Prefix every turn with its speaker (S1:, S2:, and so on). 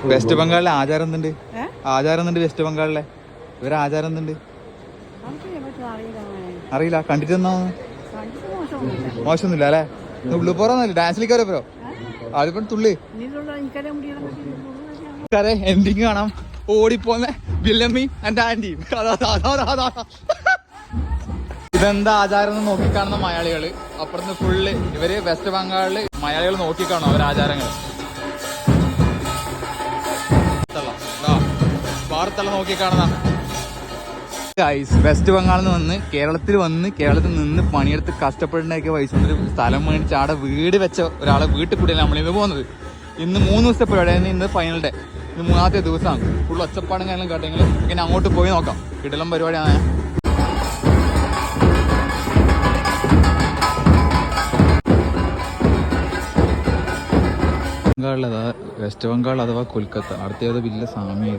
S1: West ബംഗാളിലെ ആചാരം എന്തുണ്ട്? ആചാരം എന്തുണ്ട് വെസ്റ്റ് ബംഗാളിലെ? ഇവരെ ആചാരം എന്തുണ്ട് അറിയില്ല. കണ്ടിട്ടെന്നാ മോശമൊന്നുമില്ല അല്ലേ? ഉള്ളു പോറൊന്നുമില്ല. ഡാൻസിലേക്ക് വരപ്പോ അതിപ്പോ തുള്ളി എൻഡിങ് കാണാം. ഓടിപ്പോന്നെ വില്ലമ്മി എന്റെ ആന്റിയും. ഇതെന്താ ആചാരം എന്ന് നോക്കിക്കാണുന്ന മലയാളികള്. അപ്പുറത്ത് ഫുള്ള് ഇവര് വെസ്റ്റ് ബംഗാളില് മലയാളികൾ നോക്കിക്കാണും അവരുടെ ആചാരങ്ങൾ. വാർത്തല നോക്കിക്കാണുന്ന വെസ്റ്റ് ബംഗാളിൽ നിന്ന് വന്ന് കേരളത്തിൽ നിന്ന് പണിയെടുത്ത് കഷ്ടപ്പെടുന്നതൊക്കെ പൈസ ഒരു സ്ഥലം മേടിച്ച് അവിടെ വീട് വെച്ച ഒരാളെ വീട്ടിൽ കൂടിയാണ് നമ്മളിന്ന് പോകുന്നത്. ഇന്ന് 3 ദിവസത്തെ പരിപാടിയാണ്. ഇന്ന് ഫൈനൽ ഡേ. ഇത് 3ാമത്തെ ദിവസമാണ്. ഫുൾ ഒച്ചപ്പാടും കാര്യങ്ങളും കേട്ടെങ്കിൽ ഇങ്ങനെ അങ്ങോട്ട് പോയി നോക്കാം. കിടലം പരിപാടിയാണ്. വെസ്റ്റ് ബംഗാൾ അഥവാ കൊൽക്കത്ത അടുത്ത വലിയ സാമ്യം